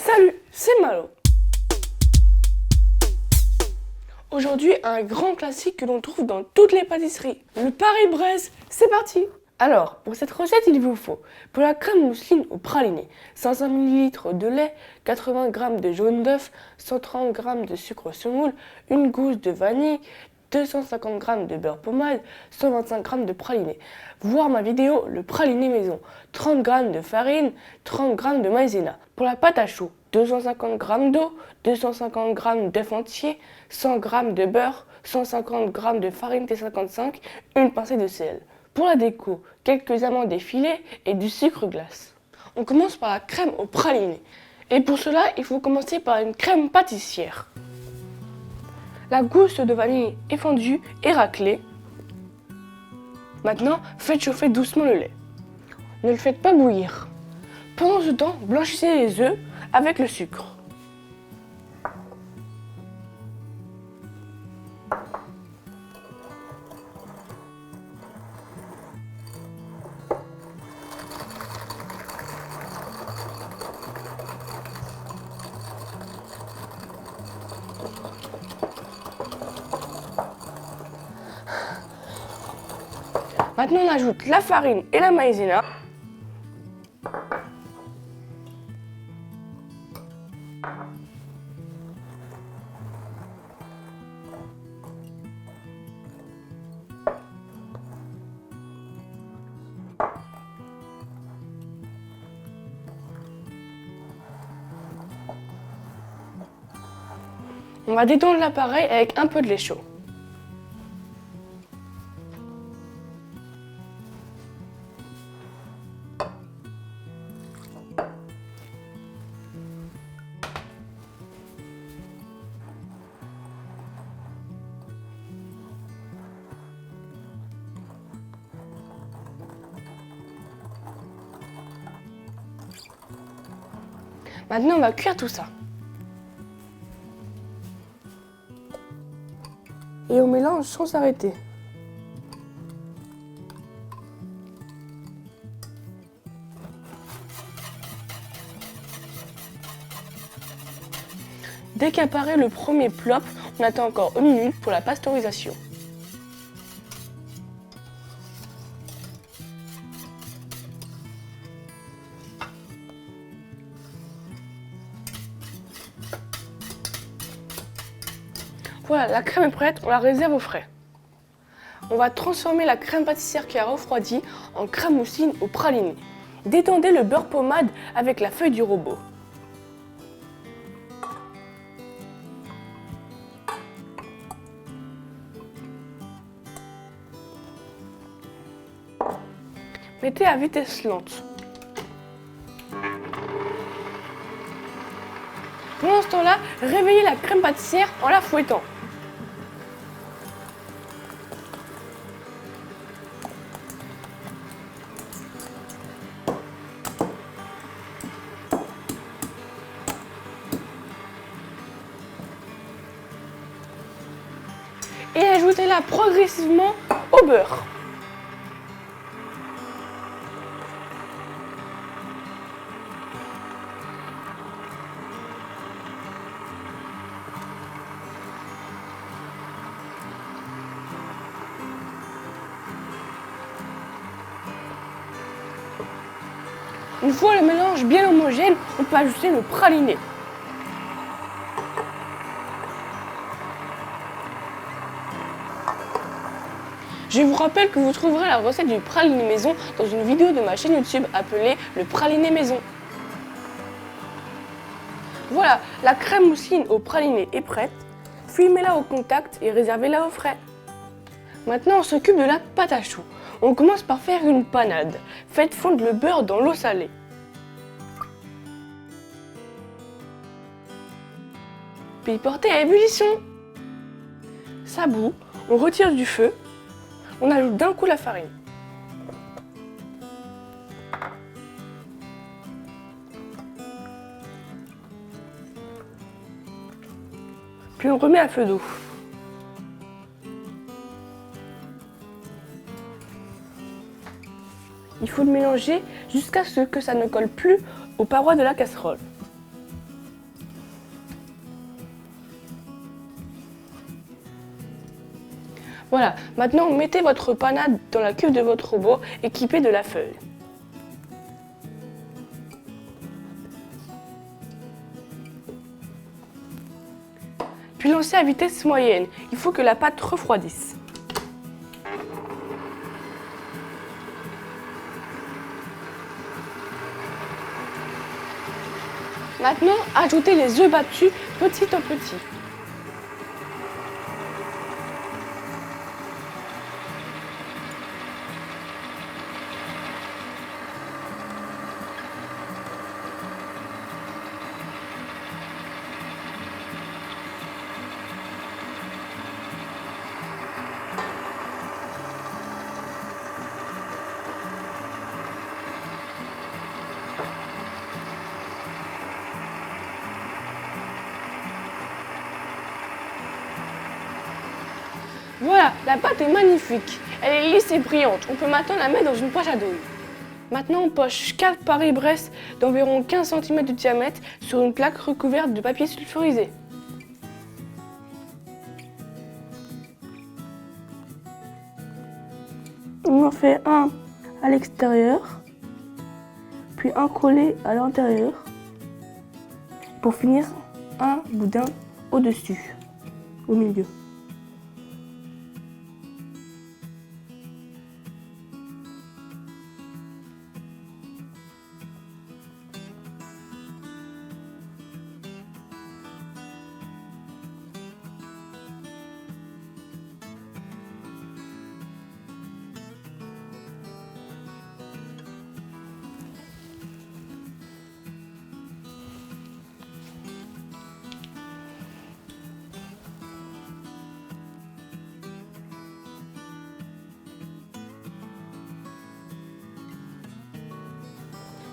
Salut, c'est Malo. Aujourd'hui, un grand classique que l'on trouve dans toutes les pâtisseries, le Paris-Brest. C'est parti! Alors, pour cette recette, il vous faut pour la crème mousseline au praliné, 500 ml de lait, 80 g de jaune d'œuf, 130 g de sucre semoule, une gousse de vanille, 250 g de beurre pommade, 125 g de praliné. Voir ma vidéo, le praliné maison, 30 g de farine, 30 g de maïzena. Pour la pâte à choux, 250 g d'eau, 250 g d'œuf entier, 100 g de beurre, 150 g de farine T55, une pincée de sel. Pour la déco, quelques amandes effilées et du sucre glace. On commence par la crème au praliné. Et pour cela, il faut commencer par une crème pâtissière. La gousse de vanille est fondue et raclée. Maintenant, faites chauffer doucement le lait. Ne le faites pas bouillir. Pendant ce temps, blanchissez les œufs avec le sucre. Maintenant, on ajoute la farine et la maïzena. On va détendre l'appareil avec un peu de lait chaud. Maintenant, on va cuire tout ça. Et on mélange sans s'arrêter. Dès qu'apparaît le premier plop, on attend encore 1 minute pour la pasteurisation. Voilà, la crème est prête, on la réserve au frais. On va transformer la crème pâtissière qui a refroidi en crème mousseline au praliné. Détendez le beurre pommade avec la feuille du robot. Mettez à vitesse lente. Pendant ce temps-là, réveillez la crème pâtissière en la fouettant. Et ajoutez-la progressivement au beurre. Une fois le mélange bien homogène, on peut ajouter le praliné. Je vous rappelle que vous trouverez la recette du praliné maison dans une vidéo de ma chaîne YouTube appelée le praliné maison. Voilà, la crème mousseline au praliné est prête. Filmez-la au contact et réservez-la au frais. Maintenant, on s'occupe de la pâte à choux. On commence par faire une panade. Faites fondre le beurre dans l'eau salée. Puis portez à ébullition. Ça bout, on retire du feu. On ajoute d'un coup la farine. Puis on remet à feu doux. Il faut le mélanger jusqu'à ce que ça ne colle plus aux parois de la casserole. Voilà, maintenant mettez votre panade dans la cuve de votre robot équipé de la feuille. Puis lancez à vitesse moyenne, il faut que la pâte refroidisse. Maintenant, ajoutez les œufs battus petit à petit. Voilà, la pâte est magnifique. Elle est lisse et brillante. On peut maintenant la mettre dans une poche à douille. Maintenant, on poche 4 Paris-Brest d'environ 15 cm de diamètre sur une plaque recouverte de papier sulfurisé. On en fait un à l'extérieur, puis un collé à l'intérieur, pour finir un boudin au-dessus, au milieu.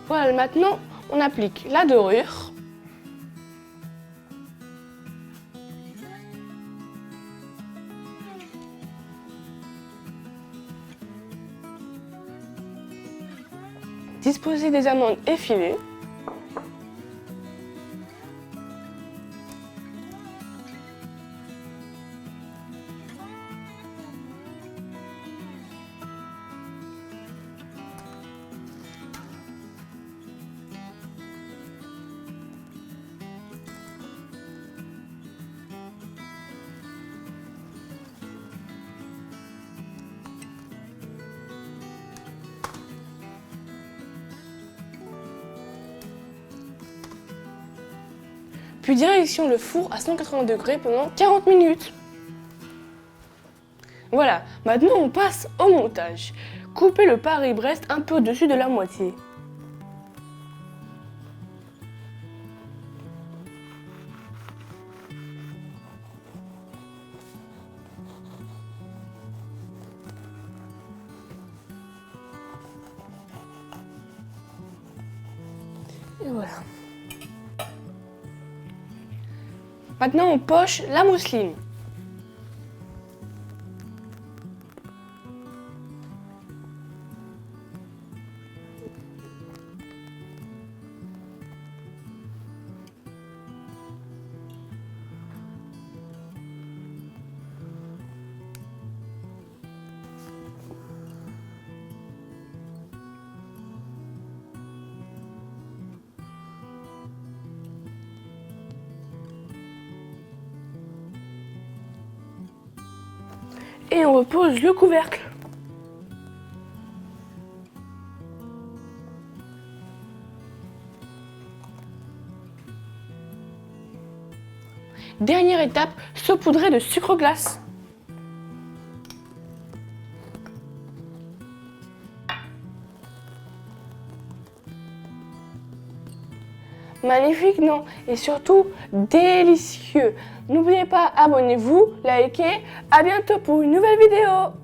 Voilà, maintenant on applique la dorure. Disposez des amandes effilées. Puis direction le four à 180 degrés pendant 40 minutes. Voilà, maintenant on passe au montage. Coupez le Paris-Brest un peu au-dessus de la moitié. Et voilà. Maintenant, on poche la mousseline. Et on repose le couvercle. Dernière étape, saupoudrer de sucre glace. Magnifique, non? Et surtout, délicieux. N'oubliez pas, abonnez-vous, likez. À bientôt pour une nouvelle vidéo.